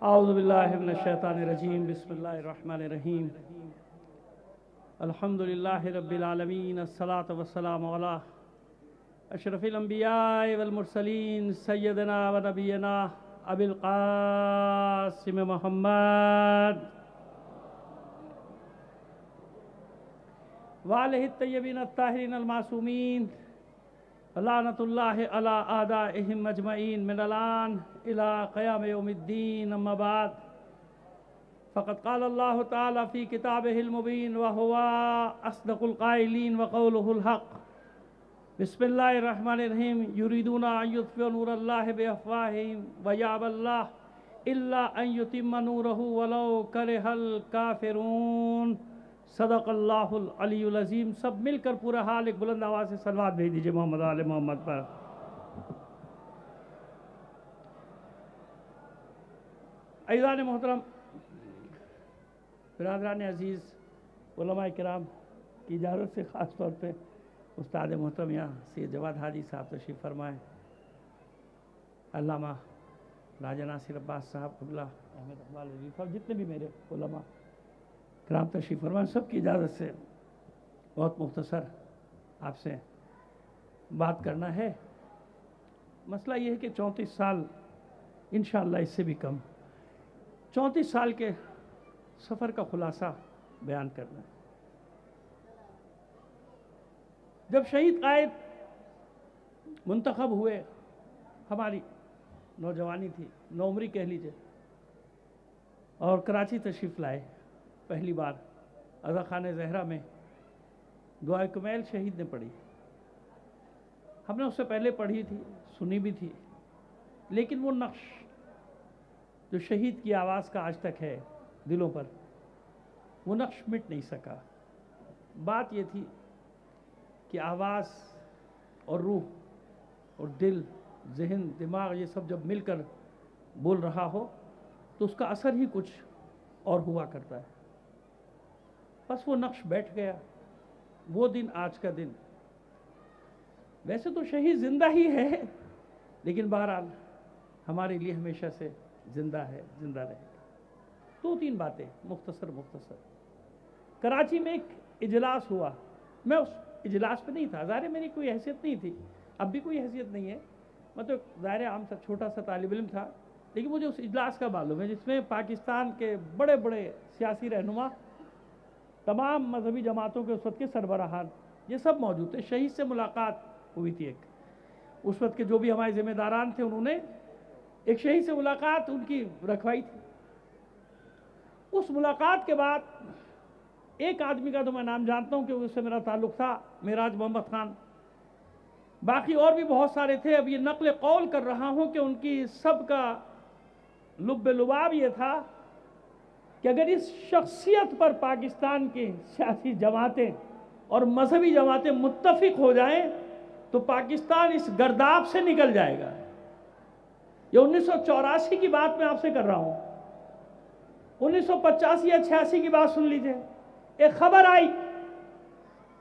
اعوذ باللہ من الشیطان الرجیم بسم اللہ الرحمن الرحیم الحمدللہ رب العالمین الصلاة والسلام علی اشرف الانبیاء والمرسلین سیدنا و نبینا ابی القاسم محمد وآلہ الطیبین الطاہرین المعصومین لعنت اللہ علی اعدائہم اجمعین من الان الى قیام یوم الدین اما بعد فقد قال اللہ تعالی فی کتابہ المبین وہو اصدق القائلین وقولہ الحق بسم اللہ الرحمن الرحیم یریدون ان یطفئوا نور اللہ بافواہہم ویأبی اللہ الا ان یتم نورہ ولو کرہ الکافرون صدق اللہ العلی العظیم۔ سب مل کر پورا حال ایک بلند آواز سے صلوات بھیج دیجئے محمد آل محمد پر۔ عزیزان محترم، برادران عزیز، علماء کرام کی اجازت سے خاص طور پہ استاد محترم یہاں سید جواد حاجی صاحب تشریف فرمائیں، علامہ راجہ ناصر عباس صاحب، قبلہ احمد اقبال عزیز صاحب، جتنے بھی میرے علماء کرام تشریف فرمائیں، سب کی اجازت سے بہت مختصر آپ سے بات کرنا ہے۔ مسئلہ یہ ہے کہ 34 سال انشاءاللہ اس سے بھی کم 34 سال کے سفر کا خلاصہ بیان کرنا ہے۔ جب شہید قائد منتخب ہوئے، ہماری نوجوانی تھی، نوعمری کہہ لیجئے، اور کراچی تشریف لائے، پہلی بار عزا خانہ زہرہ میں دعائے کمیل شہید نے پڑھی۔ ہم نے اس سے پہلے پڑھی تھی، سنی بھی تھی، لیکن وہ نقش جو شہید کی آواز کا آج تک ہے دلوں پر، وہ نقش مٹ نہیں سکا۔ بات یہ تھی کہ آواز اور روح اور دل، ذہن، دماغ، یہ سب جب مل کر بول رہا ہو تو اس کا اثر ہی کچھ اور ہوا کرتا ہے۔ بس وہ نقش بیٹھ گیا، وہ دن آج کا دن۔ ویسے تو شہید زندہ ہی ہے، لیکن بہرحال ہمارے لیے ہمیشہ سے زندہ ہے، زندہ رہے گا۔ 2-3 باتیں مختصر۔ کراچی میں ایک اجلاس ہوا، میں اس اجلاس پہ نہیں تھا، ظاہر میری کوئی حیثیت نہیں تھی، اب بھی کوئی حیثیت نہیں ہے، میں تو ظاہر عام سا چھوٹا سا طالب علم تھا، لیکن مجھے اس اجلاس کا معلوم ہے جس میں پاکستان کے بڑے بڑے سیاسی رہنما، تمام مذہبی جماعتوں کے اس وقت کے سربراہان، یہ سب موجود تھے۔ شہید سے ملاقات ہوئی تھی ایک، اس وقت کے جو بھی ہمارے ذمہ داران تھے انہوں نے ایک شہید سے ملاقات ان کی رکھوائی تھی۔ اس ملاقات کے بعد ایک آدمی کا تو میں نام جانتا ہوں کہ اس سے میرا تعلق تھا، معراج محمد خان، باقی اور بھی بہت سارے تھے۔ اب یہ نقل قول کر رہا ہوں کہ ان کی سب کا لب لباب یہ تھا کہ اگر اس شخصیت پر پاکستان کی سیاسی جماعتیں اور مذہبی جماعتیں متفق ہو جائیں تو پاکستان اس گرداب سے نکل جائے گا۔ یہ 1984 کی بات میں آپ سے کر رہا ہوں، 1985 یا 86 کی بات سن لیجئے۔ ایک خبر آئی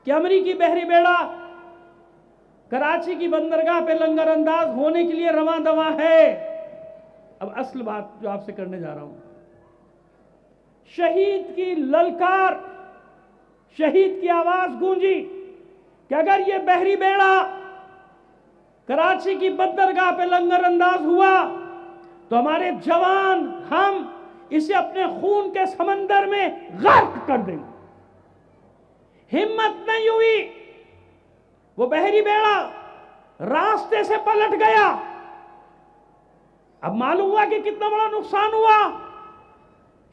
کہ امریکی بحری بیڑا کراچی کی بندرگاہ پہ لنگر انداز ہونے کے لیے رواں دواں ہے۔ اب اصل بات جو آپ سے کرنے جا رہا ہوں، شہید کی للکار، شہید کی آواز گونجی کہ اگر یہ بحری بیڑا کراچی کی بندرگاہ پہ لنگر انداز ہوا تو ہمارے جوان ہم اسے اپنے خون کے سمندر میں غرق کر دیں گے۔ ہمت نہیں ہوئی، وہ بحری بیڑا راستے سے پلٹ گیا۔ اب معلوم ہوا کہ کتنا بڑا نقصان ہوا۔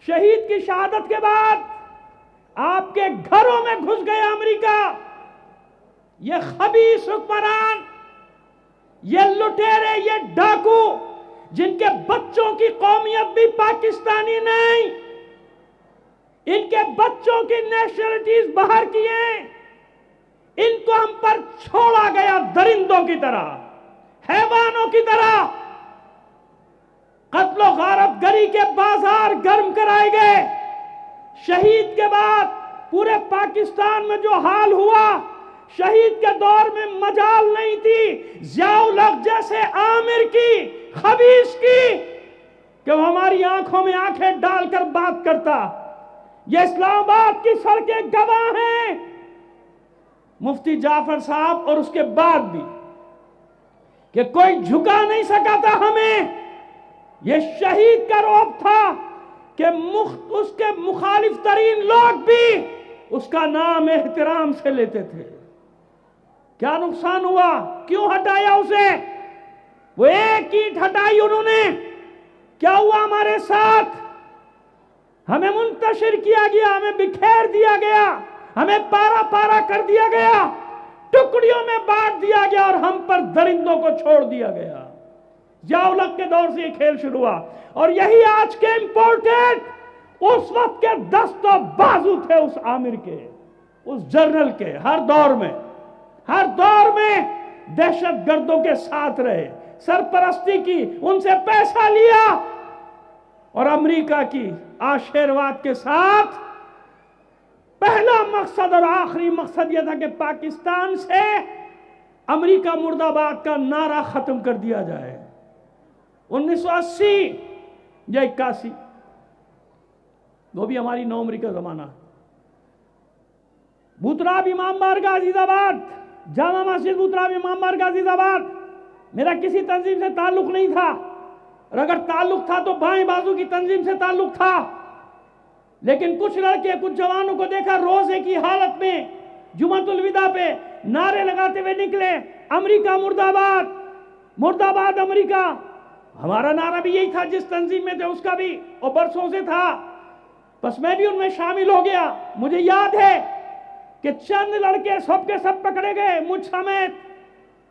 شہید کی شہادت کے بعد آپ کے گھروں میں گھس گیا امریکہ، یہ خبیث حکمران، یہ لٹیرے، یہ ڈاکو، جن کے بچوں کی قومیت بھی پاکستانی نہیں، ان کے بچوں کی نیشنلٹیز باہر کی ہیں، ان کو ہم پر چھوڑا گیا درندوں کی طرح، حیوانوں کی طرح۔ قتل و غارت گری کے بازار گرم کرائے گئے۔ شہید کے بعد پورے پاکستان میں جو حال ہوا، شہید کے دور میں مجال نہیں تھی ضیاء الحق جیسے عامر کی، خبیث کی کہ وہ ہماری آنکھوں میں آنکھیں ڈال کر بات کرتا. یہ اسلام آباد کی سڑکیں گواہ ہیں، مفتی جعفر صاحب اور اس کے بعد بھی، کہ کوئی جھکا نہیں سکا تھا ہمیں. یہ شہید کا رعب تھا کہ اس کے مخالف ترین لوگ بھی اس کا نام احترام سے لیتے تھے. کیا نقصان ہوا؟ کیوں ہٹایا اسے؟ وہ ایک اینٹ ہٹائی انہوں نے. کیا ہوا ہمارے ساتھ؟ ہمیں منتشر کیا گیا، ہمیں بکھیر دیا گیا، ہمیں پارا پارا کر دیا گیا، ٹکڑیوں میں بانٹ دیا گیا اور ہم پر درندوں کو چھوڑ دیا گیا. ضیاء-ال-حق کے دور سے یہ کھیل شروع ہوا، اور یہی آج کے امپورٹنٹ اس وقت کے دست و بازو تھے اس عامر کے، اس جنرل کے. ہر دور میں دہشت گردوں کے ساتھ رہے، سرپرستی کی، ان سے پیسہ لیا، اور امریکہ کی آشیرواد کے ساتھ پہلا مقصد اور آخری مقصد یہ تھا کہ پاکستان سے امریکہ مرد آباد کا نعرہ ختم کر دیا جائے. 1980 یا 81، وہ بھی ہماری نومری کا زمانہ. بھوتراب امام بارگاہ عزیز آباد، جامع مسجد بھوتراب امام بارگاہ عزیز آباد، میرا کسی تنظیم سے تعلق نہیں تھا، اور اگر تعلق تھا تو بائیں بازو کی تنظیم سے تعلق تھا. لیکن کچھ لڑکے، کچھ جوانوں کو دیکھا روزے کی حالت میں جمعۃ الوداع پہ نعرے لگاتے ہوئے نکلے، امریکہ مرد آباد، مرد آباد امریکہ. ہمارا نعرہ بھی یہی تھا، جس تنظیم میں تھے اس کا بھی، اور برسوں سے تھا. بس میں بھی ان میں شامل ہو گیا. مجھے یاد ہے کہ چند لڑکے سب کے سب پکڑے گئے، مجھ سمیت،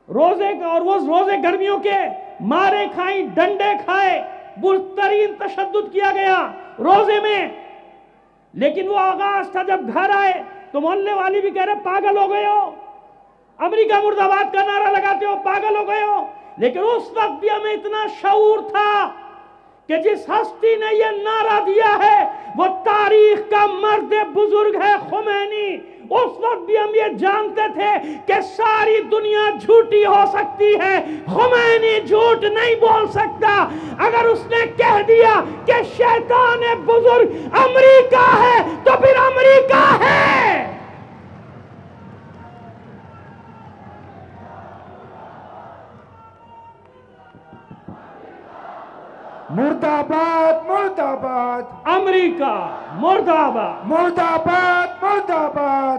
اور وہ روزے گرمیوں کے، مارے کھائیں، ڈنڈے کھائے، بدترین تشدد کیا گیا روزے میں. لیکن وہ آغاز تھا. جب گھر آئے تو محلے والی بھی کہہ رہے پاگل ہو گئے ہو، امریکہ مرد آباد کا نعرہ لگاتے ہو، پاگل ہو گئے ہو. لیکن اس وقت بھی ہمیں اتنا شعور تھا کہ جس ہستی نے یہ نعرہ دیا ہے وہ تاریخ کا مرد بزرگ ہے، خمینی. اس وقت بھی ہم یہ جانتے تھے کہ ساری دنیا جھوٹی ہو سکتی ہے، خمینی جھوٹ نہیں بول سکتا. اگر اس نے کہہ دیا کہ شیطان بزرگ امریکہ ہے تو پھر امریکہ ہے. مرد آباد، مرد آباد، امریکہ مرد آباد، مرد آباد، مرد آباد،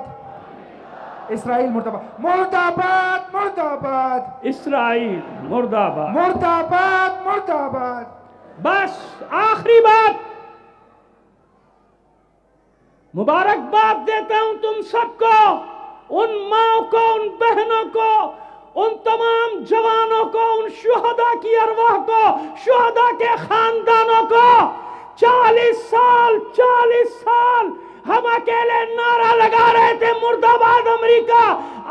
اسرائیل مرد آباد، مرد آباد، مرد آباد، اسرائیل مرد آباد. مرد آباد، مرد آباد. بس آخری بات، مبارکباد دیتا ہوں تم سب کو، ان ماں کو، ان بہنوں کو، ان تمام جوانوں کو، ان شہداء کی ارواح کو، شہداء کے خاندانوں کو. 40 سال ہم اکیلے نعرہ لگا رہے تھے مرد آباد امریکہ.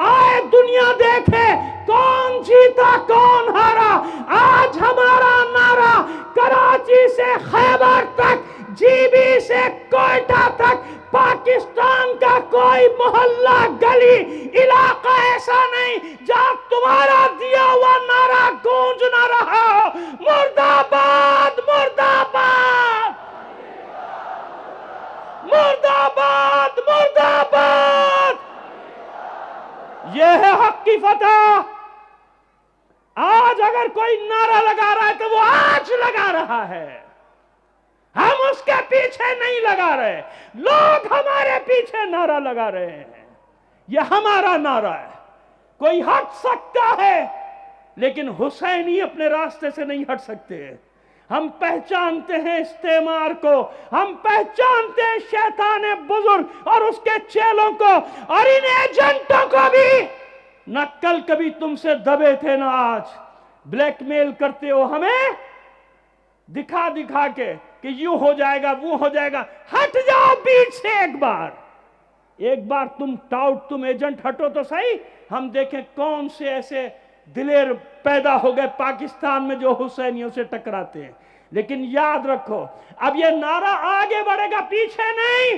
آئے دنیا دیکھے کون جیتا کون ہارا. آج ہمارا نعرہ کراچی سے خیبر تک، جی بی سے کوئٹہ تک، پاکستان کا کوئی محلہ، گلی، علاقہ ایسا نہیں جہاں تمہارا دیا ہوا نعرہ گونج نہ رہا ہو. مرد آباد، مرد آباد، مرد آباد، مرد آباد. یہ ہے حق کی فتح. آج اگر کوئی نعرہ لگا رہا ہے تو وہ آج لگا رہا ہے، ہم اس کے پیچھے نہیں لگا رہے. لوگ ہمارے پیچھے نعرہ لگا رہے ہیں. یہ ہمارا نعرہ ہے. کوئی ہٹ سکتا ہے لیکن حسینی اپنے راستے سے نہیں ہٹ سکتے. ہم پہچانتے ہیں استعمار کو، ہم پہچانتے ہیں شیطان بزرگ اور اس کے چیلوں کو، اور ان ایجنٹوں کو بھی. نہ کل کبھی تم سے دبے تھے، نہ آج بلیک میل کرتے ہو ہمیں دکھا دکھا کے کہ یوں ہو جائے گا، وہ ہو جائے گا. ہٹ جاؤ بیچ سے ایک بار تم ٹاؤٹ، تم ایجنٹ ہٹو تو صحیح. ہم دیکھیں کون سے ایسے دلیر پیدا ہو گئے پاکستان میں جو حسینیوں سے ٹکراتے ہیں. لیکن یاد رکھو، اب یہ نعرہ آگے بڑھے گا، پیچھے نہیں.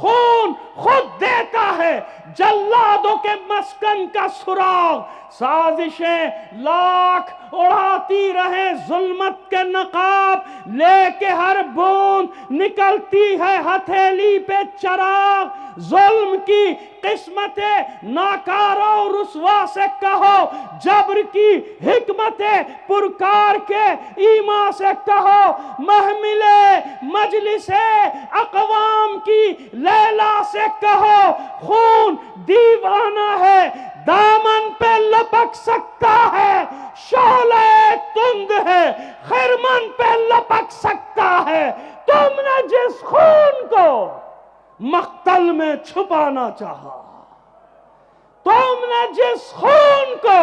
خون خود دیتا ہے جلادوں کے مسکن کا سراغ، سازشیں لاکھ اڑاتی رہیں ظلمت کے نقاب، لے کے ہر بوند نکلتی ہے ہتھیلی پہ چراغ، ظلم کی قسمت ناکارہ و رسوا سے کہو، جبر کی حکمت پرکار کے ایما سے کہو، محمل مجلس اقوام کی لیلا سے کہو، خون دیوانہ ہے دامن پہ لپک سکتا ہے، شعلہ تند ہے خرمن پہ لپک سکتا ہے، تم نے جس خون کو مقتل میں چھپانا چاہا، تم نے جس خون کو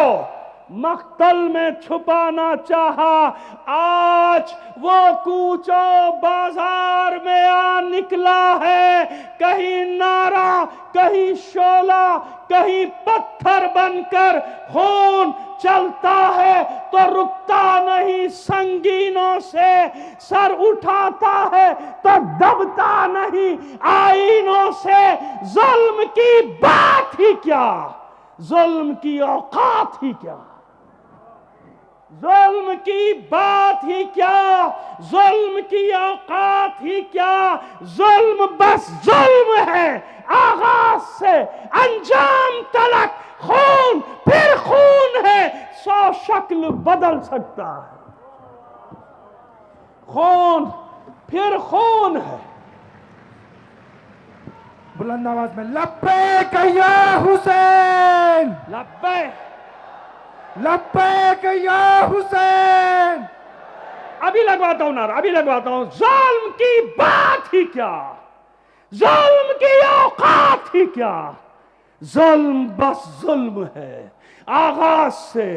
مقتل میں چھپانا چاہا، آج وہ کوچو بازار میں آ نکلا ہے، کہیں نعرہ کہیں شعلہ کہیں پتھر بن کر خون چلتا ہے تو رکتا نہیں سنگینوں سے، سر اٹھاتا ہے تو دبتا نہیں آئینوں سے، ظلم کی بات ہی کیا، ظلم کی اوقات ہی کیا، ظلم کی بات ہی کیا، ظلم کی اوقات ہی کیا، ظلم بس ظلم ہے، آغاز سے انجام تلک خون پھر خون ہے، 100 شکل بدل سکتا ہے، خون پھر خون ہے۔ بلند آواز میں لبیک یا حسین، لبیک، لبیک یا حسین۔ ابھی لگواتا ہوں نعرہ، ابھی لگواتا ہوں، ظلم کی بات ہی کیا، ظلم کی اوقات ہی کیا، ظلم بس ظلم ہے، آغاز سے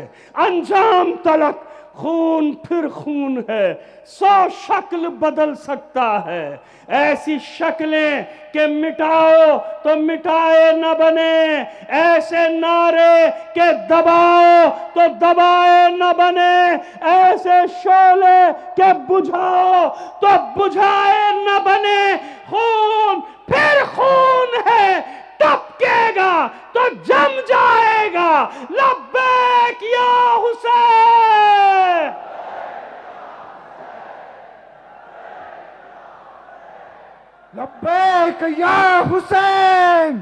انجام تلک خون پھر خون ہے، 100 شکل بدل سکتا ہے، ایسی شکلیں کہ مٹاؤ تو مٹائے نہ بنے، ایسے نعرے کہ دباؤ تو دبائے نہ بنے، ایسے شعلے کہ بجھاؤ تو بجھائے نہ بنے، خون پھر خون ہے، ٹپکے گا تو جم جائے گا، لبیک یا حسین۔ لبیک یا حسین۔